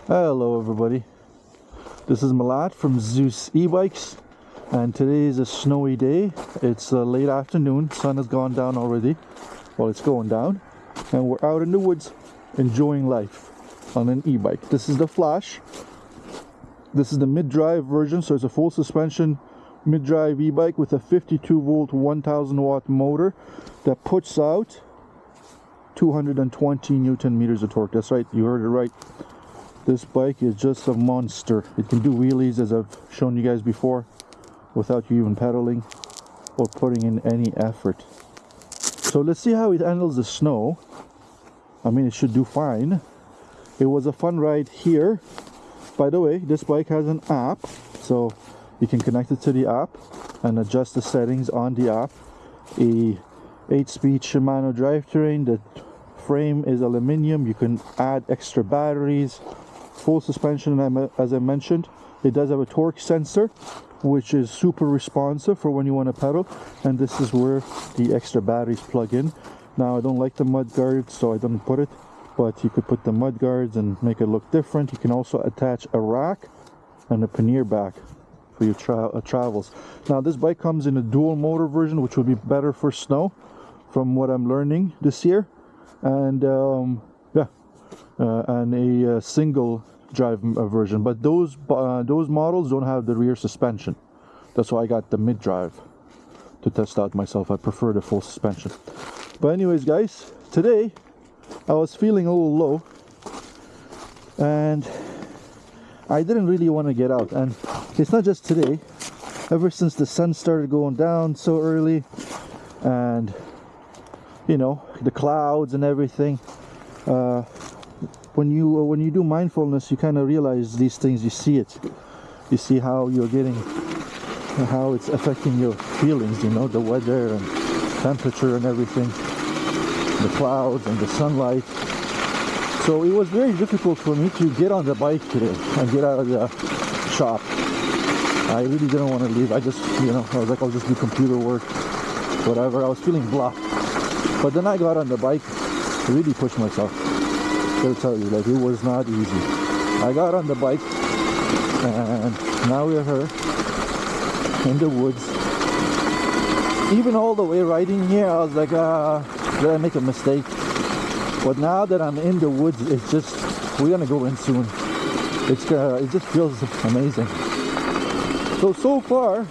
Hello everybody, this is Malat from Zeus Ebikes, and today is a snowy day. It's late afternoon, sun has gone down already. Well, it's going down, and we're out in the woods enjoying life on an e-bike. This is the Flash. This is the mid-drive version, so it's a full suspension mid-drive e-bike with a 52 volt 1000 watt motor that puts out 220 Newton meters of torque. That's right, you heard it right. This bike is just a monster. It can do wheelies, as I've shown you guys before, without you even pedaling or putting in any effort. So let's see how it handles the snow. I mean, it should do fine. It was a fun ride here. By the way, this bike has an app, so you can connect it to the app and adjust the settings on the app. A 8-speed Shimano drivetrain. The frame is aluminum. You can add extra batteries. Full suspension, as I mentioned. It does have a torque sensor, which is super responsive for when you want to pedal, and this is where the extra batteries plug in. Now, I don't like the mud guards, so I don't put it, but you could put the mud guards and make it look different. You can also attach a rack and a pannier back for your travels. Now, this bike comes in a dual motor version, which would be better for snow from what I'm learning this year, and and a single drive version, but those models don't have the rear suspension. That's why I got the mid-drive to test out myself. I prefer the full suspension. But anyways, guys, today I was feeling a little low and I didn't really want to get out. And it's not just today, ever since the sun started going down so early, and you know, the clouds and everything, when you do mindfulness, you kind of realize these things. You see it. You see how you're getting, how it's affecting your feelings, you know, the weather and temperature and everything, the clouds and the sunlight. So it was very difficult for me to get on the bike today and get out of the shop. I really didn't want to leave. I just, you know, I was like, I'll just do computer work, whatever. I was feeling blah. But then I got on the bike, really pushed myself. I'll tell you, like, it was not easy. I got on the bike, and now we're here in the woods. Even all the way riding here, I was like, did I make a mistake? But now that I'm in the woods, it's just, we're gonna go in soon. It just feels amazing. So far,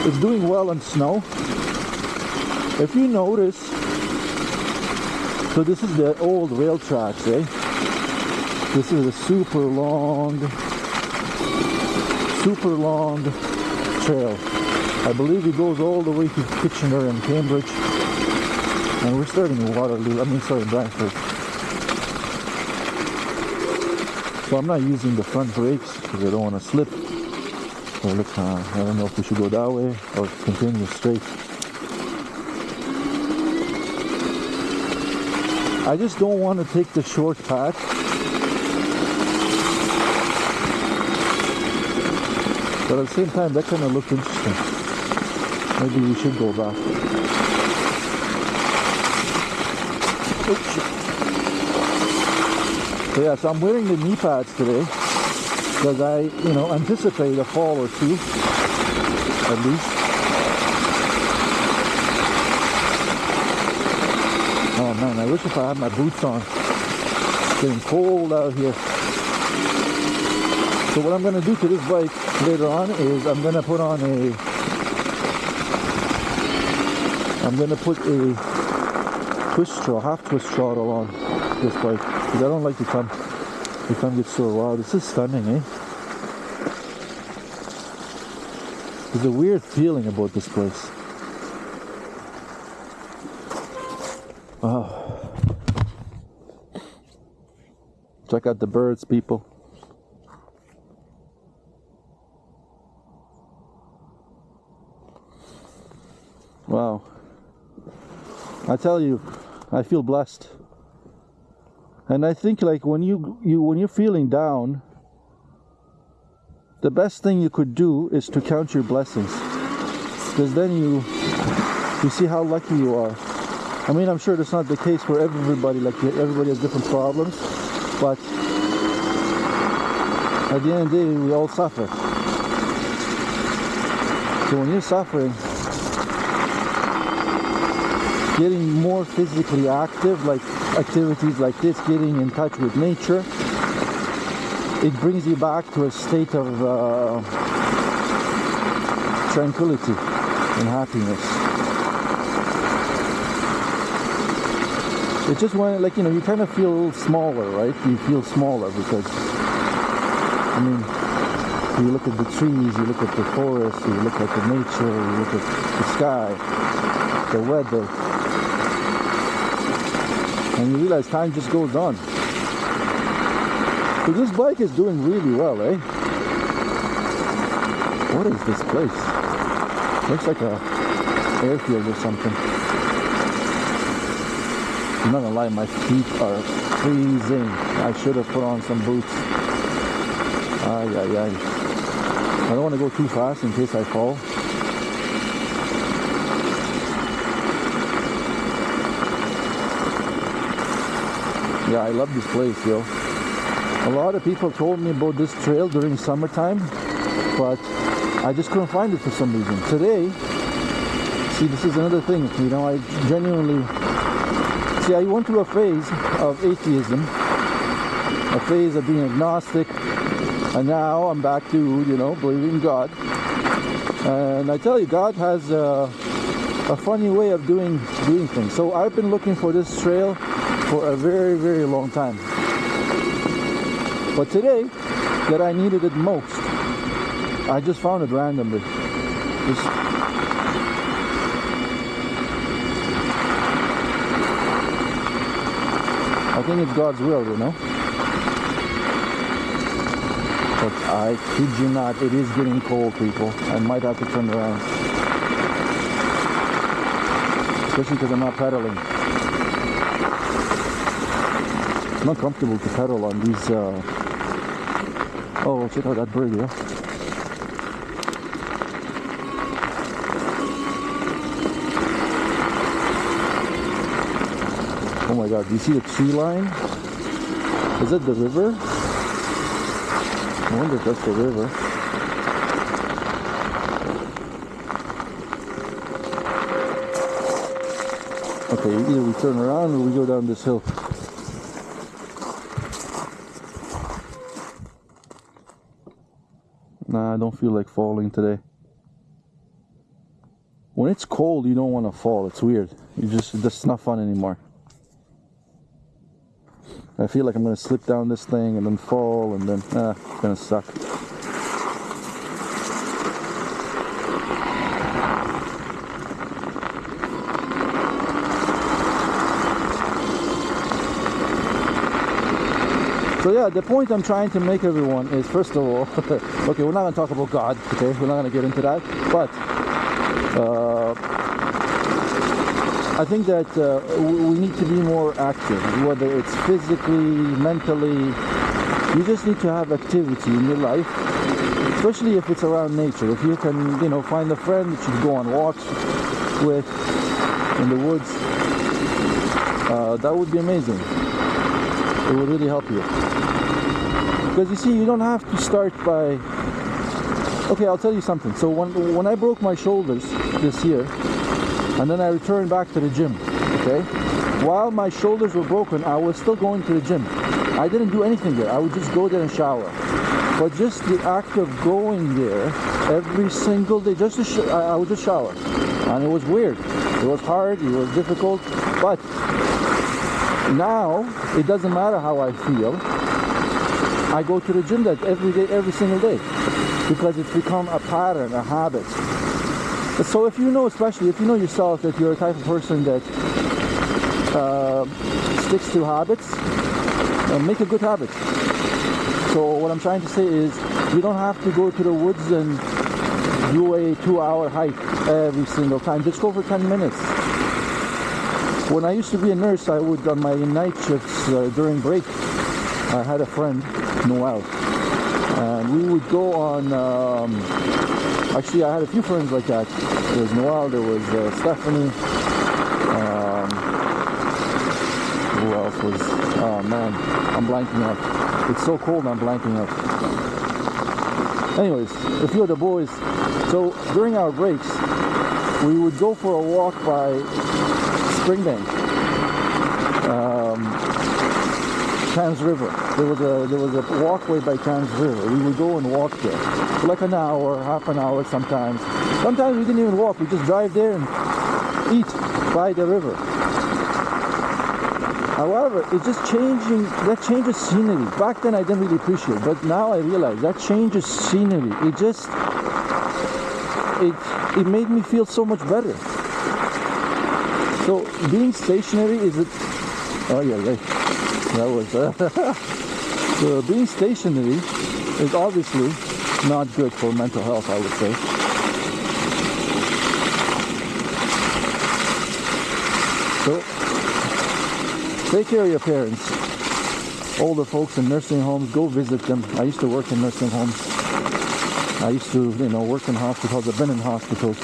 it's doing well on snow. If you notice, so this is the old rail tracks, eh? This is a super long trail. I believe it goes all the way to Kitchener and Cambridge. And we're starting in Waterloo, Brantford. So I'm not using the front brakes because I don't want to slip. So look, I don't know if we should go that way or continue straight. I just don't want to take the short path. But at the same time, that kind of looked interesting. Maybe we should go back. Oops. So yeah, so I'm wearing the knee pads today because I, you know, anticipate a fall or two, at least. Oh man, I wish if I had my boots on. It's getting cold out here. So what I'm going to do to this bike later on is I'm going to put a half twist throttle on this bike because I don't like to come get so wow. This is stunning, eh? There's a weird feeling about this place. Oh. Check out the birds, people. Wow. I tell you, I feel blessed. And I think, like, when you're feeling down, the best thing you could do is to count your blessings, because then you see how lucky you are. I mean, I'm sure that's not the case for everybody. Like, everybody has different problems, but at the end of the day, we all suffer. So when you're suffering, getting more physically active, like activities like this, getting in touch with nature, it brings you back to a state of tranquility and happiness. It just when, like, you know, you kind of feel a little smaller, right? You feel smaller because, I mean, you look at the trees, you look at the forest, you look at the nature, you look at the sky, the weather, and you realize time just goes on. So this bike is doing really well, eh? What is this place? Looks like a airfield or something. I'm not gonna lie, my feet are freezing. I should have put on some boots. Ay, ay, ay. I don't want to go too fast in case I fall. Yeah, I love this place, yo. A lot of people told me about this trail during summertime, but I just couldn't find it for some reason. Today, see, this is another thing, you know, I genuinely, see, I went through a phase of atheism, a phase of being agnostic, and now I'm back to, you know, believing in God. And I tell you, God has a funny way of doing things. So I've been looking for this trail for a very, very long time. But today, that I needed it most, I just found it randomly. I think it's God's will, you know. But I kid you not, it is getting cold, people. I might have to turn around. Especially because I'm not pedaling. It's not comfortable to pedal on these, oh, check out that bird, yeah. Oh my God, do you see the tree line? Is it the river? I wonder if that's the river. Okay, either we turn around or we go down this hill. Nah, I don't feel like falling today. When it's cold, you don't want to fall. It's weird. It's not fun anymore. I feel like I'm going to slip down this thing and then fall and then, it's going to suck. So yeah, the point I'm trying to make everyone is, first of all, okay, we're not going to talk about God, okay? We're not going to get into that, but I think that we need to be more active, whether it's physically, mentally. You just need to have activity in your life, especially if it's around nature. If you can, you know, find a friend that you can go on walks with in the woods, that would be amazing. It would really help you. Because you see, you don't have to start by... Okay, I'll tell you something. So when I broke my shoulders this year, and then I returned back to the gym, okay? While my shoulders were broken, I was still going to the gym. I didn't do anything there. I would just go there and shower. But just the act of going there every single day, just to I would just shower. And it was weird. It was hard, it was difficult. But now, it doesn't matter how I feel. I go to the gym that every day, every single day. Because it's become a pattern, a habit. So if you know, especially if you know yourself that you're a type of person that sticks to habits, make a good habit. So what I'm trying to say is, you don't have to go to the woods and do a 2-hour hike every single time. Just go for 10 minutes. When I used to be a nurse, I would, on my night shifts during break, I had a friend, Noel, and we would go on, actually I had a few friends like that. There was Noel, there was Stephanie, who else was, oh man, I'm blanking out. It's so cold, I'm blanking out. Anyways, a few of the boys, so during our breaks, we would go for a walk by Springbank, Trans River. There was a walkway by Trans River. We would go and walk there for like an hour, half an hour sometimes. Sometimes we didn't even walk. We just drive there and eat by the river. However, it's just changing. That changes scenery. Back then I didn't really appreciate it, but now I realize that changes scenery. It made me feel so much better. So being stationary is it? Oh yeah, right. That was. So being stationary is obviously not good for mental health, I would say. So take care of your parents. Older folks in nursing homes, go visit them. I used to work in nursing homes. I used to, work in hospitals. I've been in hospitals.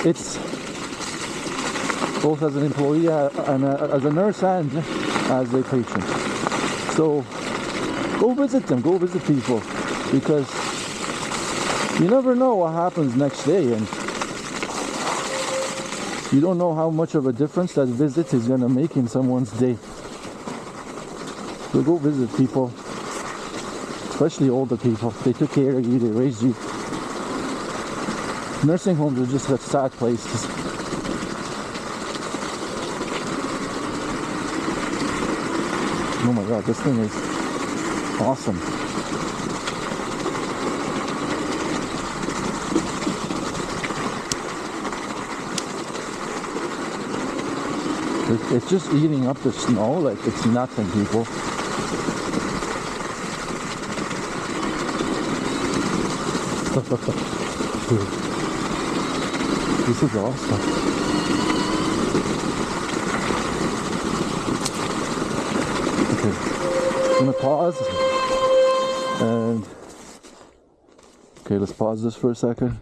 It's both as an employee and as a nurse and as a patient. So go visit them. Go visit people, because you never know what happens next day, and you don't know how much of a difference that visit is going to make in someone's day. So go visit people, especially older people. They took care of you, they raised you. Nursing homes are just such sad places. Oh my god, this thing is awesome. It's just eating up the snow like it's nothing, people. This is awesome. Okay, I'm gonna pause and okay, let's pause this for a second.